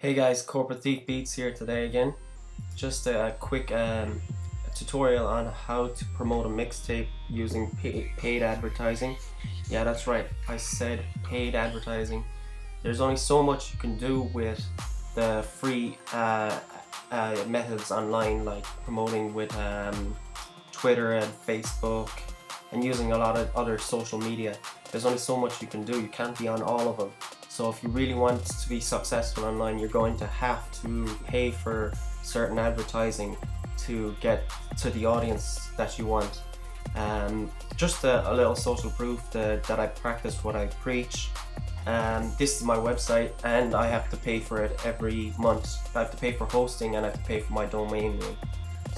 Hey guys, Corporate Thief Beats here today again. Just a quick tutorial on how to promote a mixtape using paid advertising. Yeah, that's right, I said paid advertising. There's only so much you can do with the free methods online, like promoting with Twitter and Facebook and using a lot of other social media. There's only so much you can do. You can't be on all of them. So if you really want to be successful online, you're going to have to pay for certain advertising to get to the audience that you want. Just a little social proof that I practice what I preach. This is my website and I have to pay for it every month. I have to pay for hosting and I have to pay for my domain name.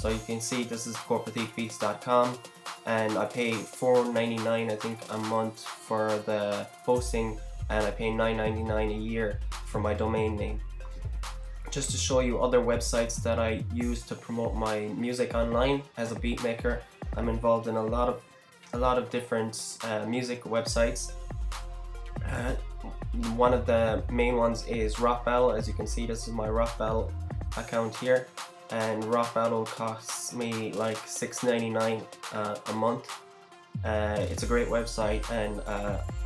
So you can see this is corporatethiefbeats.com and I pay $4.99 I think a month for the hosting, and I pay $9.99 a year for my domain name. Just to show you other websites that I use to promote my music online as a beat maker, I'm involved in a lot of different music websites. One of the main ones is Rock Battle. As you can see, this is my Rock Battle account here, and Rock Battle costs me like $6.99 a month. It's a great website, and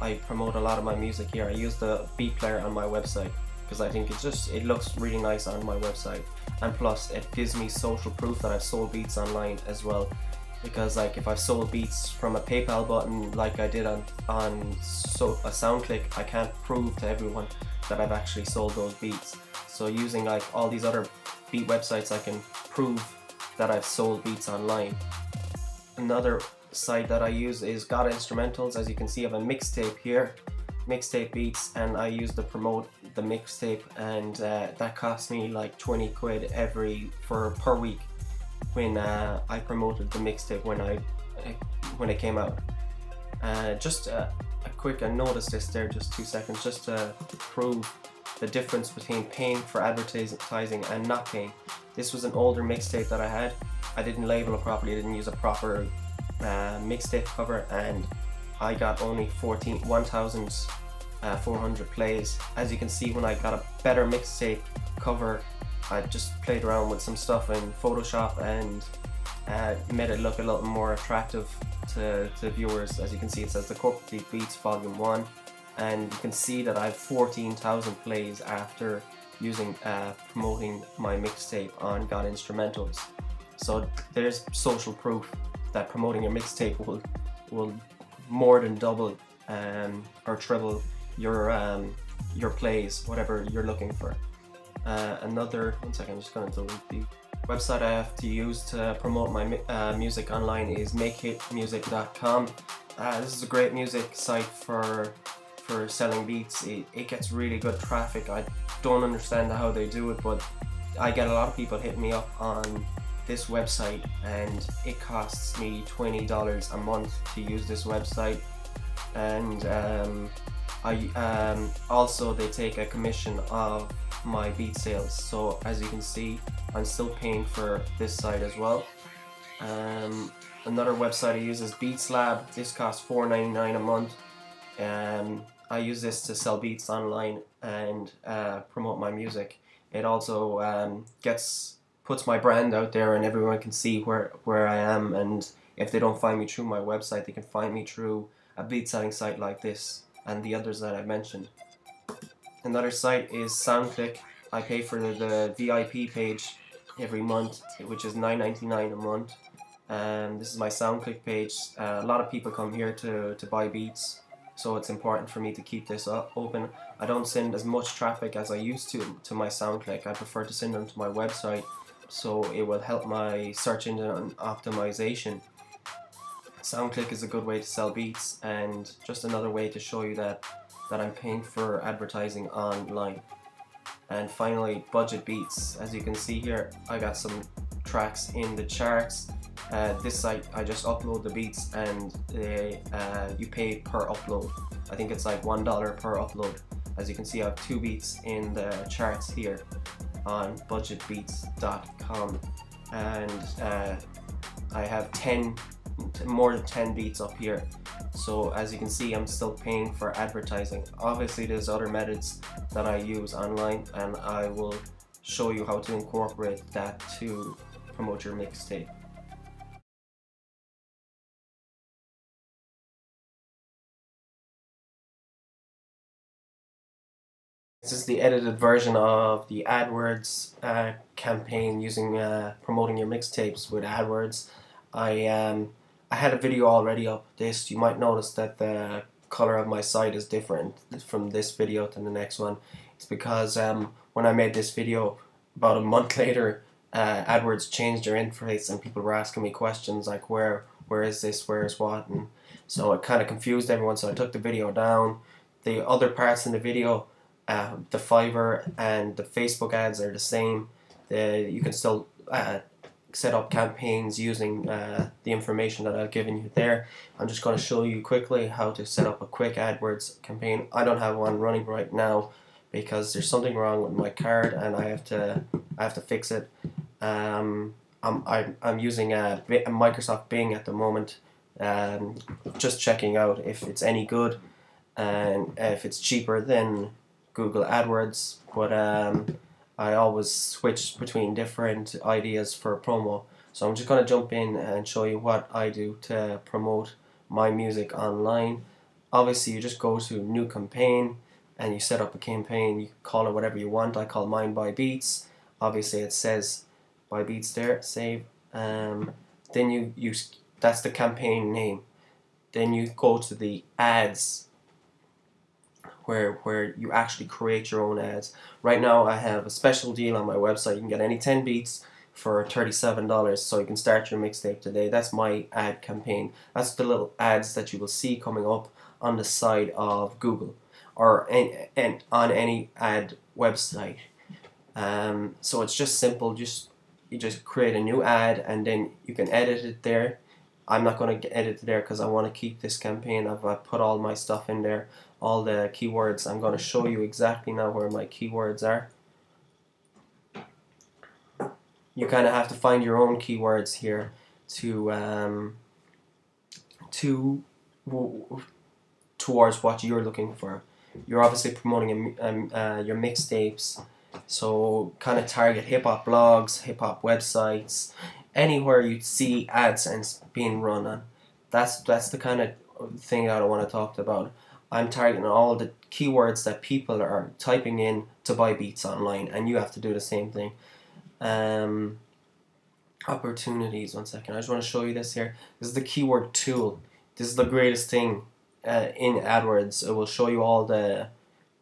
I promote a lot of my music here. I use the beat player on my website because I think it looks really nice on my website, and plus it gives me social proof that I've sold beats online as well, because like if I've sold beats from a PayPal button like I did on a SoundClick, I can't prove to everyone that I've actually sold those beats. So using like all these other beat websites, I can prove that I've sold beats online. Another site that I use is Got Instrumentals. As you can see, I have a mixtape here, Mixtape Beats, and I use to promote the mixtape, and that cost me like 20 quid per week when I promoted the mixtape when it came out. Just a quick, I noticed this there, just 2 seconds, just to prove the difference between paying for advertising and not paying. This was an older mixtape that I had. I didn't label it properly, I didn't use a proper mixtape cover, and I got only 1,400 plays. As you can see, when I got a better mixtape cover, I just played around with some stuff in Photoshop and made it look a little more attractive to viewers. As you can see, it says the Corporate Thief Beats Volume 1, and you can see that I have 14,000 plays after using promoting my mixtape on Got Instrumentals. So there's social proof that promoting your mixtape will more than double or triple your plays, whatever you're looking for. One second, I'm just going to delete the website I have to use to promote my music online is makehitmusic.com. This is a great music site for selling beats. It gets really good traffic. I don't understand how they do it, but I get a lot of people hitting me up on this website, and it costs me $20 a month to use this website, and also they take a commission of my beat sales. So as you can see, I'm still paying for this site as well. Another website I use is Beats Lab. This costs $4.99 a month. I use this to sell beats online and promote my music. It also puts my brand out there, and everyone can see where I am, and if they don't find me through my website, they can find me through a beat selling site like this and the others that I mentioned. Another site is SoundClick. I pay for the VIP page every month, which is $9.99 a month. This is my SoundClick page. A lot of people come here to buy beats, so it's important for me to keep this open. I don't send as much traffic as I used to my SoundClick. I prefer to send them to my website, so it will help my search engine optimization. SoundClick is a good way to sell beats, and just another way to show you that I'm paying for advertising online. And finally, Budget Beats. As you can see here, I got some tracks in the charts. This site, I just upload the beats, and you pay per upload. I think it's like $1 per upload. As you can see, I have 2 beats in the charts here on budgetbeats.com, and I have 10 more than 10 beats up here. So as you can see, I'm still paying for advertising. Obviously there's other methods that I use online, and I will show you how to incorporate that to promote your mixtape. This is the edited version of the AdWords campaign using promoting your mixtapes with AdWords. I had a video already up this. You might notice that the color of my site is different from this video to the next one. It's because when I made this video, about a month later, AdWords changed their interface and people were asking me questions like where is this, where is what, and so it kind of confused everyone. So I took the video down. The other parts in the video, the Fiverr and the Facebook ads are the same. You can still set up campaigns using the information that I've given you there. I'm just going to show you quickly how to set up a quick AdWords campaign. I don't have one running right now because there's something wrong with my card and I have to fix it. I'm using a Microsoft Bing at the moment, just checking out if it's any good and if it's cheaper than Google AdWords, but I always switch between different ideas for promo. So I'm just going to jump in and show you what I do to promote my music online. Obviously you just go to new campaign and you set up a campaign. You call it whatever you want. I call mine by Beats. Obviously it says by Beats there, save. Then that's the campaign name. Then you go to the ads where you actually create your own ads. Right now I have a special deal on my website. You can get any 10 beats for $37, so you can start your mixtape today. That's my ad campaign. That's the little ads that you will see coming up on the side of Google or on any ad website. So it's just simple. You just create a new ad and then you can edit it there. I'm not going to edit it there because I want to keep this campaign. I've put all my stuff in there, all the keywords. I'm going to show you exactly now where my keywords are. You kind of have to find your own keywords here towards what you're looking for. You're obviously promoting your mixtapes, so kind of target hip hop blogs, hip hop websites, anywhere you see AdSense being run on. That's the kind of thing that I want to talk about. I'm targeting all the keywords that people are typing in to buy beats online, and you have to do the same thing. Opportunities, one second. I just want to show you this here. This is the keyword tool. This is the greatest thing in AdWords. It will show you all the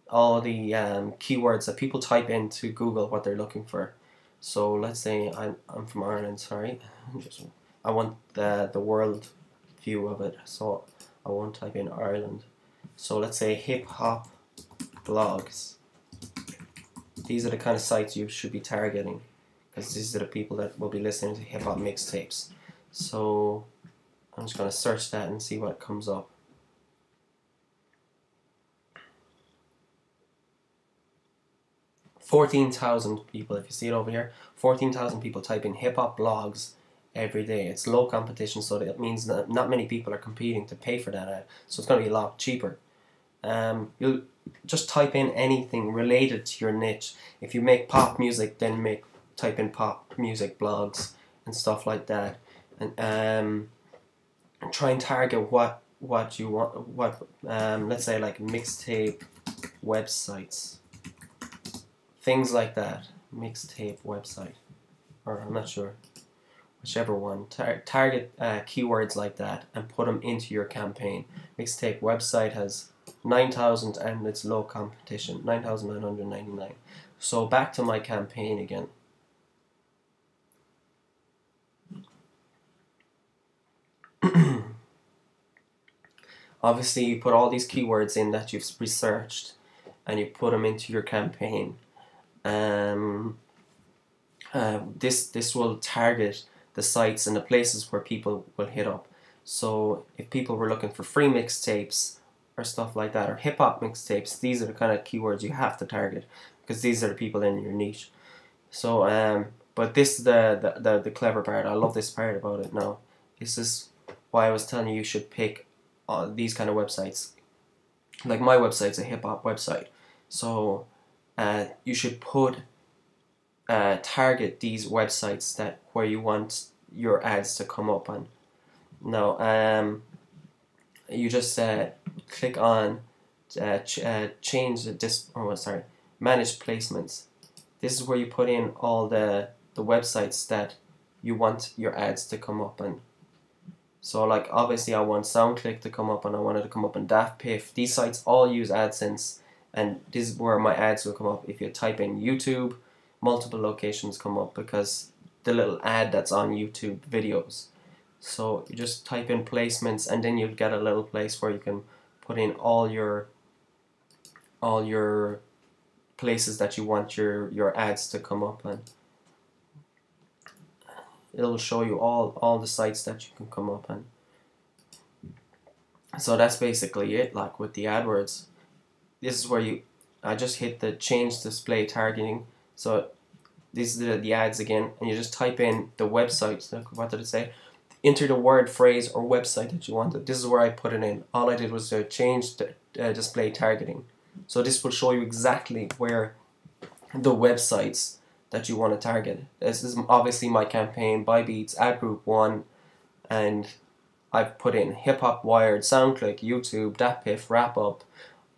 keywords that people type into Google, what they're looking for. So let's say I'm from Ireland, sorry. I want the world view of it, so I won't type in Ireland. So let's say hip hop blogs. These are the kind of sites you should be targeting, because these are the people that will be listening to hip hop mixtapes. So I'm just going to search that and see what comes up. $14,000 people, if you see it over here, 14,000 people type in hip hop blogs every day. It's low competition, so that means that not many people are competing to pay for that ad, so it's going to be a lot cheaper. You'll just type in anything related to your niche. If you make pop music, then type in pop music blogs and stuff like that, and try and target what you want. Let's say like mixtape websites. Things like that, mixtape website, or I'm not sure, whichever one. Target keywords like that and put them into your campaign. Mixtape website has 9,000 and it's low competition, 9,999. So back to my campaign again. Obviously you put all these keywords in that you've researched and you put them into your campaign. This will target the sites and the places where people will hit up. So if people were looking for free mixtapes or stuff like that, or hip hop mixtapes, these are the kind of keywords you have to target, because these are the people in your niche. So but this is the clever part. I love this part about it now. This is why I was telling you should pick these kind of websites. Like my website's a hip hop website, so you should target these websites where you want your ads to come up on. Now, you just click on change manage placements. This is where you put in all the websites that you want your ads to come up on. So like obviously I want SoundClick to come up, and I want it to come up in Daft Piff. These sites all use AdSense, and this is where my ads will come up. If you type in YouTube, multiple locations come up because the little ad that's on YouTube videos. So you just type in placements, and then you'll get a little place where you can put in all your places that you want your ads to come up on. It'll show you all the sites that you can come up on. So that's basically it. Like with the AdWords, this is where I just hit the change display targeting. So these are the ads again, and you just type in the website. What did it say? Enter the word, phrase, or website that you wanted. This is where I put it in. All I did was change the display targeting. So this will show you exactly where the websites that you want to target. This is obviously my campaign, Buy Beats, Ad Group 1, and I've put in Hip Hop Wired, SoundClick, YouTube, Daft Piff, Wrap Up,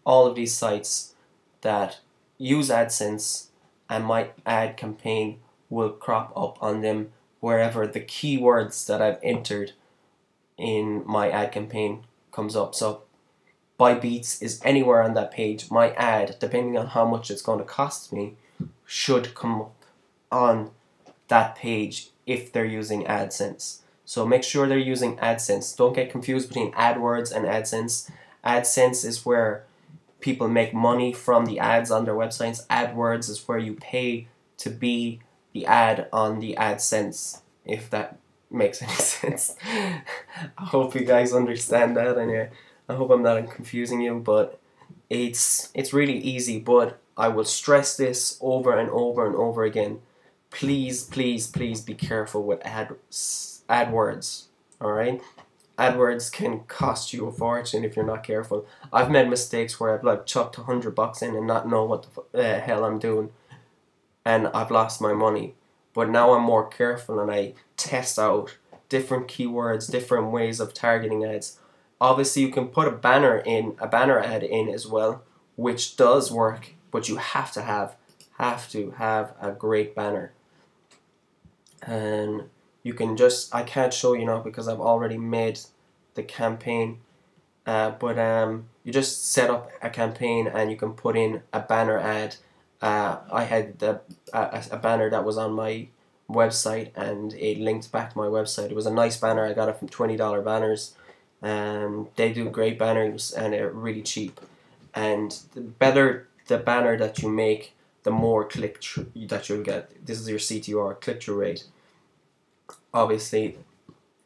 all of these sites that use AdSense, and my ad campaign will crop up on them wherever the keywords that I've entered in my ad campaign comes up. So Buy Beats is anywhere on that page. My ad, depending on how much it's going to cost me, should come up on that page if they're using AdSense. So make sure they're using AdSense. Don't get confused between AdWords and AdSense. AdSense is where people make money from the ads on their websites. AdWords is where you pay to be the ad on the AdSense, if that makes any sense. I hope you guys understand that, and I hope I'm not confusing you, but it's really easy. But I will stress this over and over and over again. Please, please, please be careful with AdWords. Alright? AdWords can cost you a fortune if you're not careful. I've made mistakes where I've like chucked $100 in and not know what the hell I'm doing, and I've lost my money. But now I'm more careful, and I test out different keywords, different ways of targeting ads. Obviously you can put a banner ad in as well, which does work, but you have to have a great banner. And you can I can't show you now because I've already made the campaign, but you just set up a campaign and you can put in a banner ad. I had a banner that was on my website, and it linked back to my website. It was a nice banner. I got it from $20 banners. They do great banners, and they're really cheap. And the better the banner that you make, the more that you'll get. This is your CTR, click-through rate. Obviously,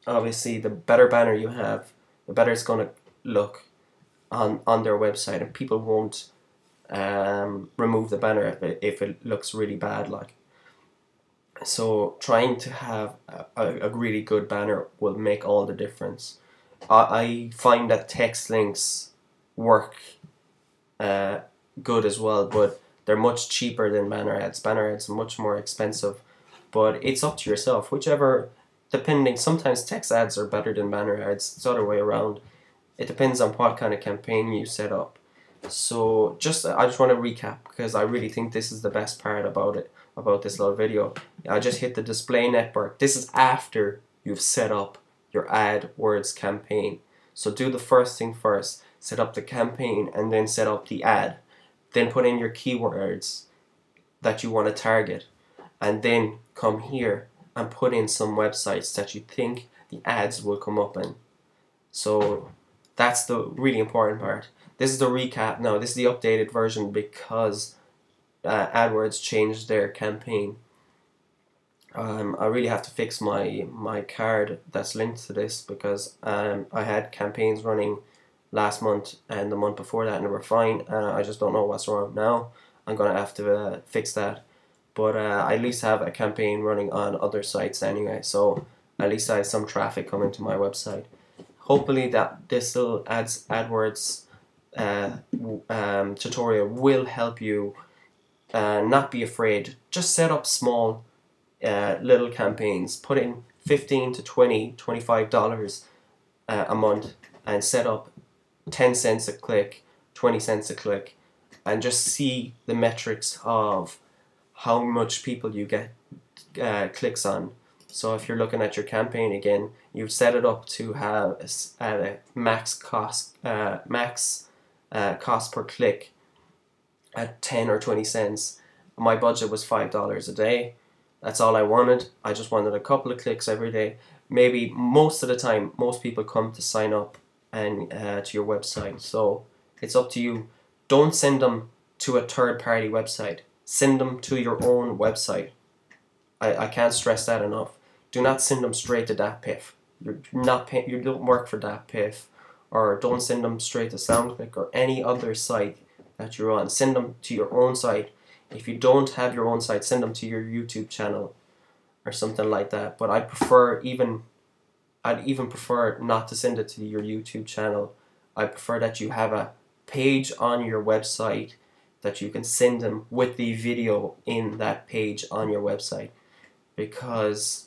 the better banner you have, the better it's going to look on their website, and people won't remove the banner if it looks really bad. Like, so trying to have a really good banner will make all the difference. I find that text links work good as well, but they're much cheaper than banner ads. Banner ads are much more expensive, but it's up to yourself. Whichever, depending, sometimes text ads are better than banner ads. It's the other way around. It depends on what kind of campaign you set up. So I just want to recap, because I really think this is the best part about this little video. I just hit the display network. This is after you've set up your AdWords campaign. So do the first thing first. Set up the campaign and then set up the ad. Then put in your keywords that you want to target. And then come here and put in some websites that you think the ads will come up in. So that's the really important part. This is the recap now. This is the updated version because AdWords changed their campaign. I really have to fix my card that's linked to this, because I had campaigns running last month and the month before that, and they were fine. I just don't know what's wrong now. I'm going to have to fix that. But I at least have a campaign running on other sites anyway, so at least I have some traffic coming to my website. hopefully that this little AdWords tutorial will help you not be afraid. Just set up small little campaigns. Put in $15 to $20, $25 a month, and set up 10 cents a click, 20 cents a click, and just see the metrics of how much people you get clicks on. So if you're looking at your campaign again, you've set it up to have a max cost per click at 10 or 20 cents. My budget was $5 a day. That's all I wanted. I just wanted a couple of clicks every day. Maybe most of the time, most people come to sign up and to your website. So it's up to you. Don't send them to a third-party website. Send them to your own website. I can't stress that enough. Do not send them straight to DatPiff. You don't work for DatPiff, or don't send them straight to SoundClick or any other site that you're on. Send them to your own site. If you don't have your own site, send them to your YouTube channel or something like that. But I'd even prefer not to send it to your YouTube channel. I prefer that you have a page on your website that you can send them with the video in that page on your website, because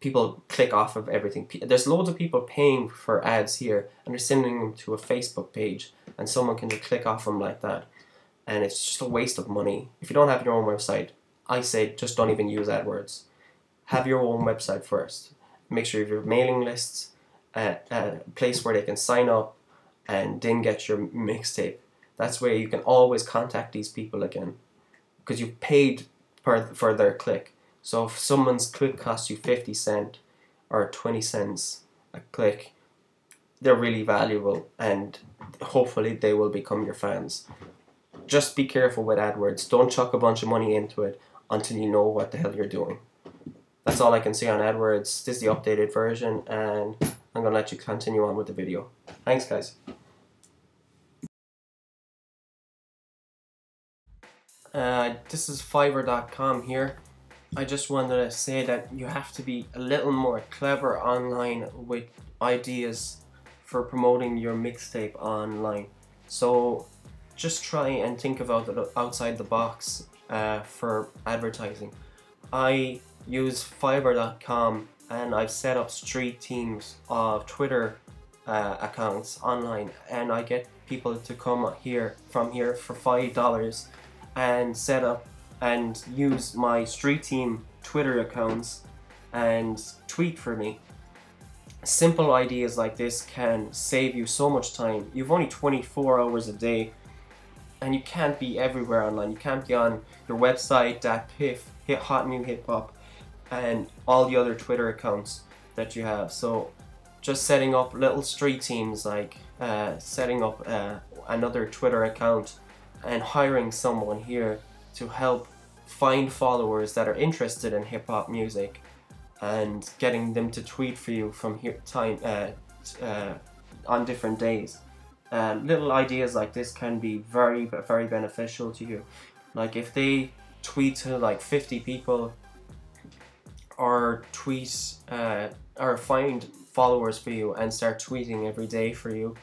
people click off of everything. There's loads of people paying for ads here, and they're sending them to a Facebook page, and someone can just click off them like that, and it's just a waste of money. If you don't have your own website, I say just don't even use AdWords. Have your own website first. Make sure you have your mailing lists, a place where they can sign up, and then get your mixtape. That's where you can always contact these people again, because you've paid for their click. So if someone's click costs you 50 cents or 20 cents a click, they're really valuable, and hopefully they will become your fans. Just be careful with AdWords. Don't chuck a bunch of money into it until you know what the hell you're doing. That's all I can say on AdWords. This is the updated version, and I'm going to let you continue on with the video. Thanks, guys. This is Fiverr.com here. I just wanted to say that you have to be a little more clever online with ideas for promoting your mixtape online. So just try and think about it outside the box for advertising. I use Fiverr.com, and I've set up street teams of Twitter accounts online, and I get people to come from here for $5 and set up and use my street team Twitter accounts and tweet for me. Simple ideas like this can save you so much time. You've only 24 hours a day, and you can't be everywhere online. You can't be on your website, DatPiff, Hot New Hip Hop, and all the other Twitter accounts that you have. So just setting up little street teams, like setting up another Twitter account and hiring someone here to help find followers that are interested in hip hop music, and getting them to tweet for you from on different days. Little ideas like this can be very, very beneficial to you. Like if they tweet to like 50 people, or tweet or find followers for you and start tweeting every day for you,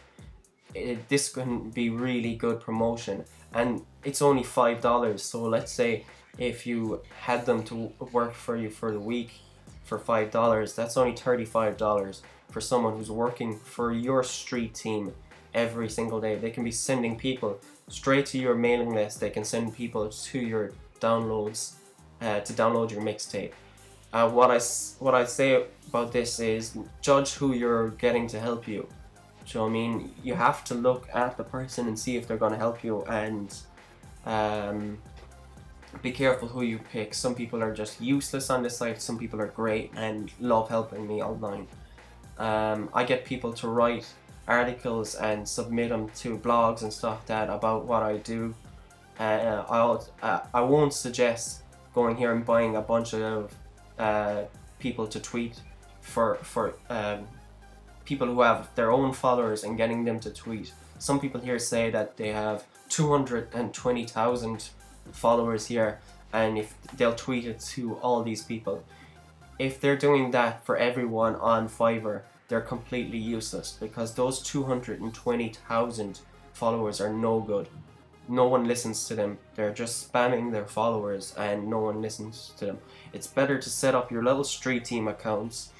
this can be really good promotion. And it's only $5. So let's say if you had them to work for you for the week for $5, that's only $35 for someone who's working for your street team every single day. They can be sending people straight to your mailing list. They can send people to your downloads to download your mixtape. What I say about this is, judge who you're getting to help you. So I mean, you have to look at the person and see if they're going to help you, and be careful who you pick. Some people are just useless on this site. Some people are great and love helping me online. I get people to write articles and submit them to blogs and stuff about what I do. I won't suggest going here and buying a bunch of people to tweet for people who have their own followers and getting them to tweet. Some people here say that they have 220,000 followers here, and if they'll tweet it to all these people. If they're doing that for everyone on Fiverr, they're completely useless, because those 220,000 followers are no good. No one listens to them. They're just spamming their followers and no one listens to them. It's better to set up your little street team accounts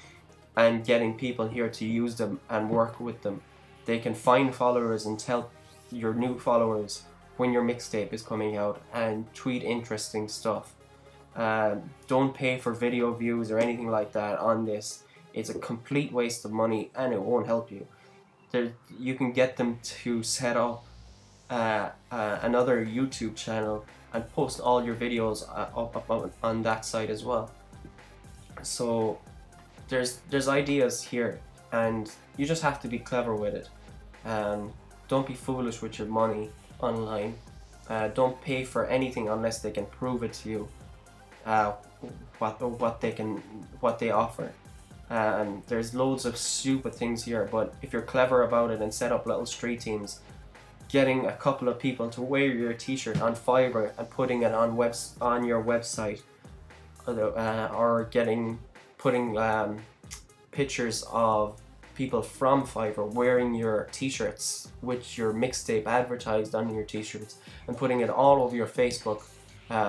and getting people here to use them and work with them. They can find followers and tell your new followers when your mixtape is coming out and tweet interesting stuff. Don't pay for video views or anything like that on this. It's a complete waste of money and it won't help you. You can get them to set up another YouTube channel and post all your videos up on that site as well. So there's ideas here, and you just have to be clever with it. Don't be foolish with your money online. Don't pay for anything unless they can prove it to you what they offer. There's loads of stupid things here, but if you're clever about it and set up little street teams, getting a couple of people to wear your t-shirt on Fiverr and putting it on your website, or putting pictures of people from Fiverr wearing your t-shirts with your mixtape advertised on your t-shirts and putting it all over your Facebook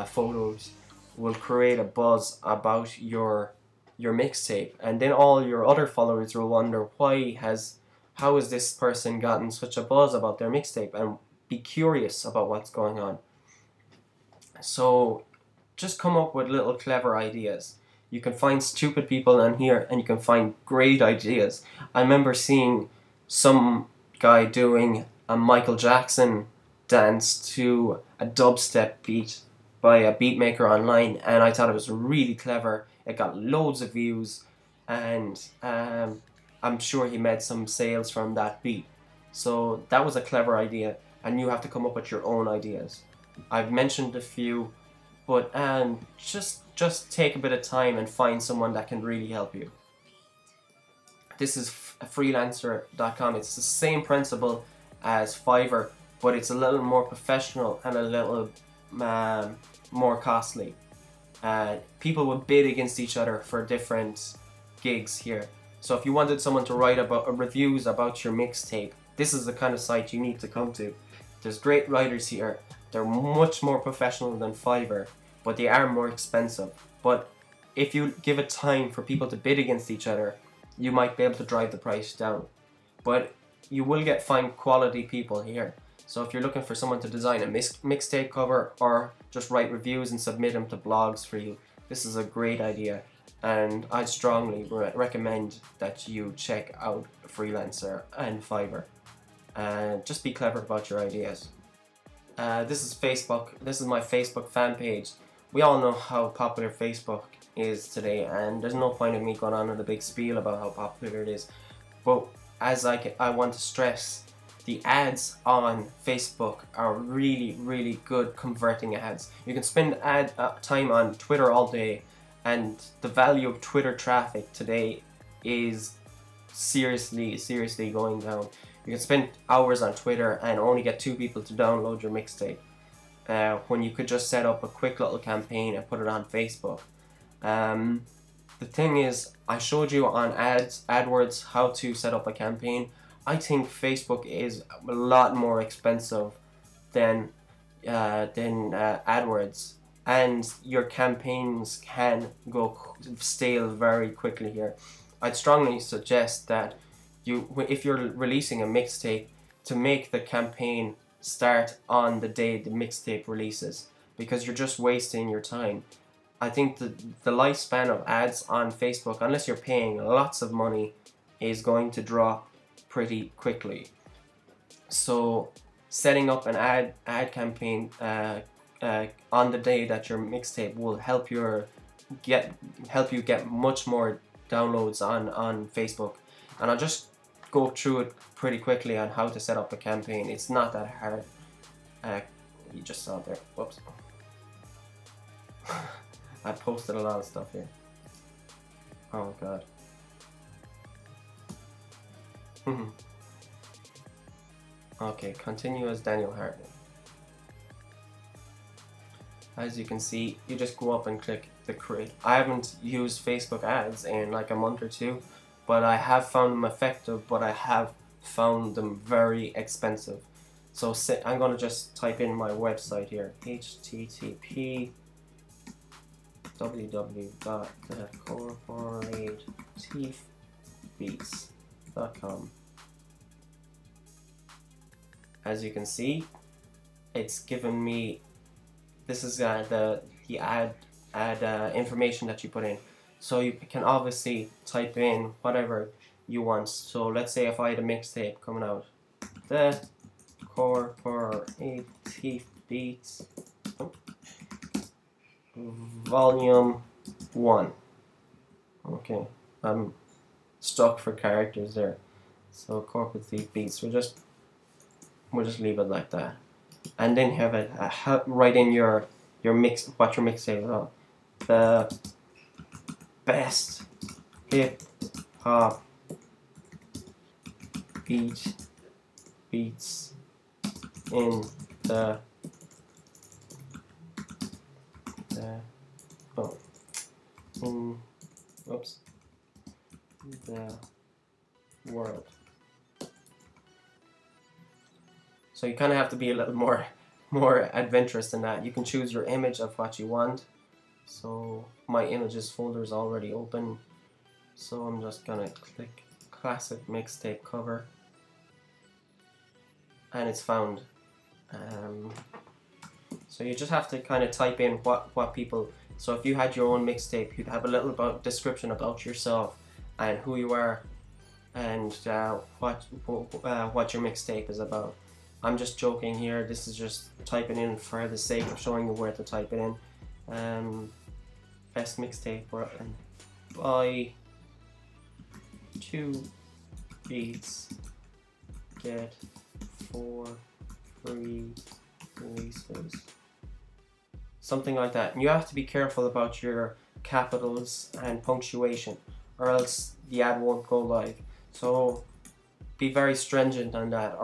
photos will create a buzz about your mixtape, and then all your other followers will wonder how has this person gotten such a buzz about their mixtape, and be curious about what's going on. So just come up with little clever ideas. You can find stupid people on here and you can find great ideas. I remember seeing some guy doing a Michael Jackson dance to a dubstep beat by a beat maker online, and I thought it was really clever. It got loads of views, and I'm sure he made some sales from that beat. So that was a clever idea, and you have to come up with your own ideas. I've mentioned a few, but just take a bit of time and find someone that can really help you. This is freelancer.com. It's the same principle as Fiverr, but it's a little more professional and a little more costly. People would bid against each other for different gigs here. So if you wanted someone to write about reviews about your mixtape, this is the kind of site you need to come to. There's great writers here. They're much more professional than Fiverr, but they are more expensive. But if you give it time for people to bid against each other, you might be able to drive the price down. But you will find quality people here. So if you're looking for someone to design a mixtape cover or just write reviews and submit them to blogs for you, this is a great idea. And I'd strongly recommend that you check out Freelancer and Fiverr. Just be clever about your ideas. This is Facebook. This is my Facebook fan page. We all know how popular Facebook is today, and there's no point in me going on with a big spiel about how popular it is. But as I want to stress, the ads on Facebook are really, really good converting ads. You can spend time on Twitter all day, and the value of Twitter traffic today is seriously going down. You can spend hours on Twitter and only get 2 people to download your mixtape, when you could just set up a quick little campaign and put it on Facebook. The thing is, I showed you on AdWords how to set up a campaign. I think Facebook is a lot more expensive than AdWords, and your campaigns can go stale very quickly here. I'd strongly suggest that if you're releasing a mixtape, to make the campaign start on the day the mixtape releases, because you're just wasting your time. I think the lifespan of ads on Facebook, unless you're paying lots of money, is going to drop pretty quickly. So setting up an ad campaign on the day that your mixtape will help you get much more downloads on Facebook. And I'll just go through it pretty quickly on how to set up a campaign. It's not that hard. You just saw it there. Whoops. I posted a lot of stuff here. Oh god. Okay, continue as Daniel Hartman. As you can see, you just go up and click the create. I haven't used Facebook ads in like a month or two, but I have found them effective, but I have found them very expensive. So I'm going to just type in my website here, http www.corporativebeats.com. As you can see, it's given me, this is the ad information that you put in. So you can obviously type in whatever you want. So let's say if I had a mixtape coming out, the Corporative Beats Volume 1. Okay, I'm stuck for characters there. So Corporative Beats, we'll just leave it like that, and then have it write in your mix, what your mixtape is on. The best hip hop beats in the world. So you kind of have to be a little more adventurous than that. You can choose your image of what you want. So my images folder is already open, so I'm just gonna click classic mixtape cover, and it's found. So you just have to kind of type in what people. So if you had your own mixtape, you'd have a little description about yourself and who you are, and what your mixtape is about. I'm just joking here. This is just typing in for the sake of showing you where to type it in. Best mixtape, and buy 2 beats, get 4 free releases. Something like that. And you have to be careful about your capitals and punctuation, or else the ad won't go live. So be very stringent on that,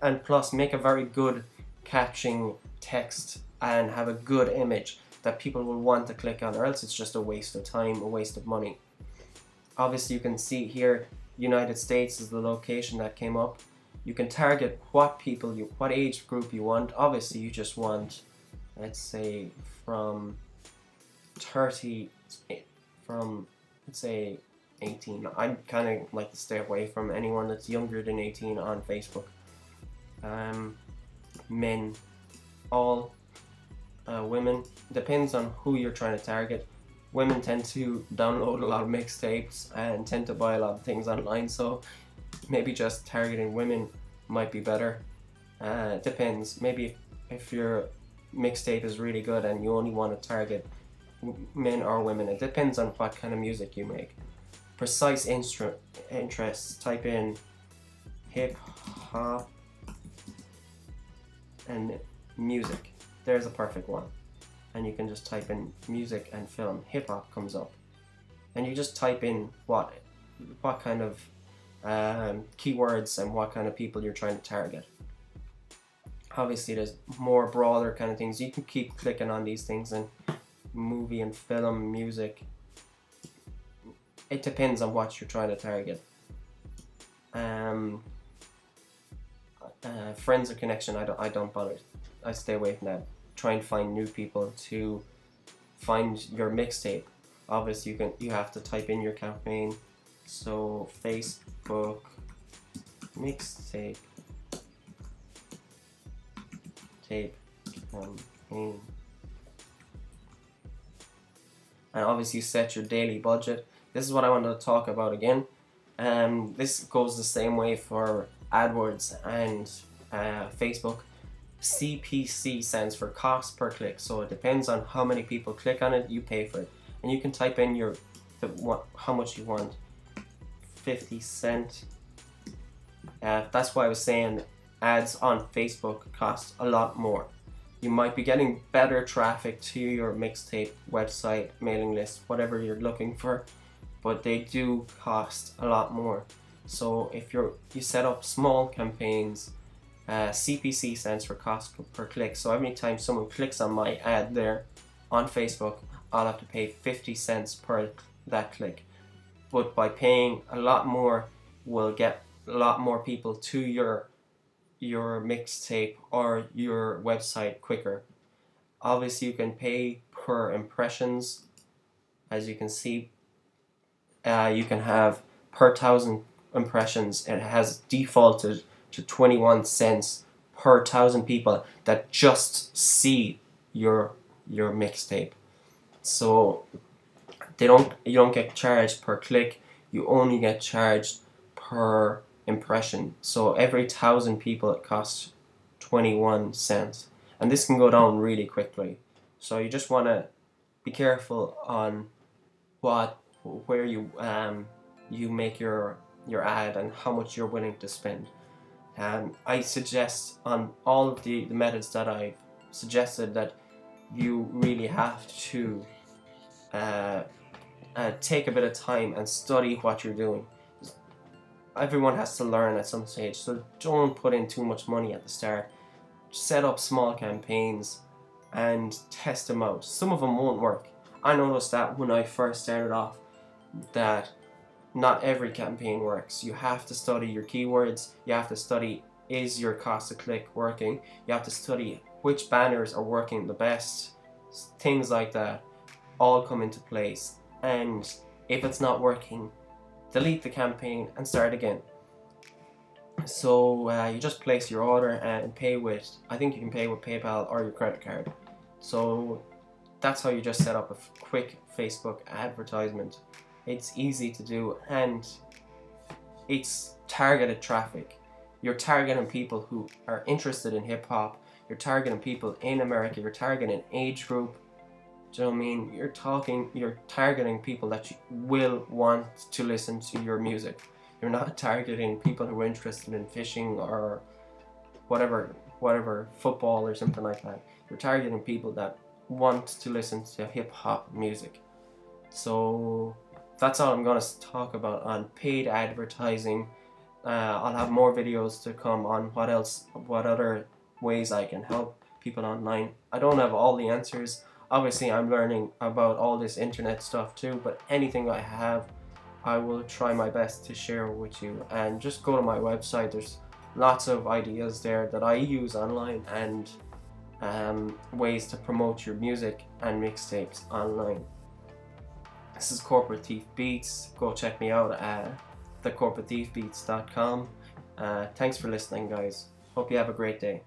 and plus make a very good catching text and have a good image that people will want to click on, or else it's just a waste of time, a waste of money. Obviously you can see here United States is the location that came up. You can target what age group you want. Obviously you just want, let's say from 18. I kind of like to stay away from anyone that's younger than 18 on Facebook. Men, all women, depends on who you're trying to target. Women tend to download a lot of mixtapes and tend to buy a lot of things online, so maybe just targeting women might be better. Depends. Maybe if your mixtape is really good and you only want to target men or women, it depends on what kind of music you make. Precise interests, type in hip hop and music. There's a perfect one. And you can just type in music and film. Hip hop comes up, and you just type in what kind of keywords and what kind of people you're trying to target. Obviously there's more broader kind of things. You can keep clicking on these things, and movie and film, music. It depends on what you're trying to target. Friends or connection, I don't bother. I stay away from that. Try and find new people to find your mixtape. Obviously you have to type in your campaign. So Facebook mixtape campaign, and obviously you set your daily budget. This is what I wanted to talk about again. This goes the same way for AdWords and Facebook. CPC stands for cost per click, so it depends on how many people click on it, you pay for it. And you can type in how much you want. 50 cents. That's why I was saying ads on Facebook cost a lot more. You might be getting better traffic to your mixtape website, mailing list, whatever you're looking for, but they do cost a lot more. So if you set up small campaigns, CPC stands for cost per click. So every time someone clicks on my ad there on Facebook, I'll have to pay 50 cents per that click. but by paying a lot more will get a lot more people to your mixtape or your website quicker. Obviously you can pay per impressions. As you can see, you can have per 1,000 impressions. It has defaulted to 21 cents per 1,000 people that just see your mixtape. So you don't get charged per click, you only get charged per impression. So every 1,000 people it costs 21 cents, and this can go down really quickly. So you just want to be careful on where you make your ad and how much you're willing to spend. I suggest on all of the methods that I've suggested that you really have to take a bit of time and study what you're doing. Everyone has to learn at some stage, so don't put in too much money at the start. Set up small campaigns and test them out. Some of them won't work. I noticed that when I first started off, that not every campaign works. You have to study your keywords, you have to study, is your cost to click working, you have to study which banners are working the best, things like that all come into place. And if it's not working, delete the campaign and start again. So you just place your order and pay with, I think you can pay with PayPal or your credit card. So that's how you just set up a quick Facebook advertisement. It's easy to do and it's targeted traffic. You're targeting people who are interested in hip hop, you're targeting people in America, you're targeting an age group. Do you know what I mean? You're targeting people that you will want to listen to your music. You're not targeting people who are interested in fishing or whatever, football or something like that. You're targeting people that want to listen to hip hop music. So that's all I'm going to talk about on paid advertising. I'll have more videos to come on what other ways I can help people online. I don't have all the answers. Obviously I'm learning about all this internet stuff too, but anything I have, I will try my best to share with you. And just go to my website, there's lots of ideas there that I use online, and ways to promote your music and mixtapes online. This is Corporate Thief Beats. Go check me out at thecorporatethiefbeats.com. Thanks for listening, guys. Hope you have a great day.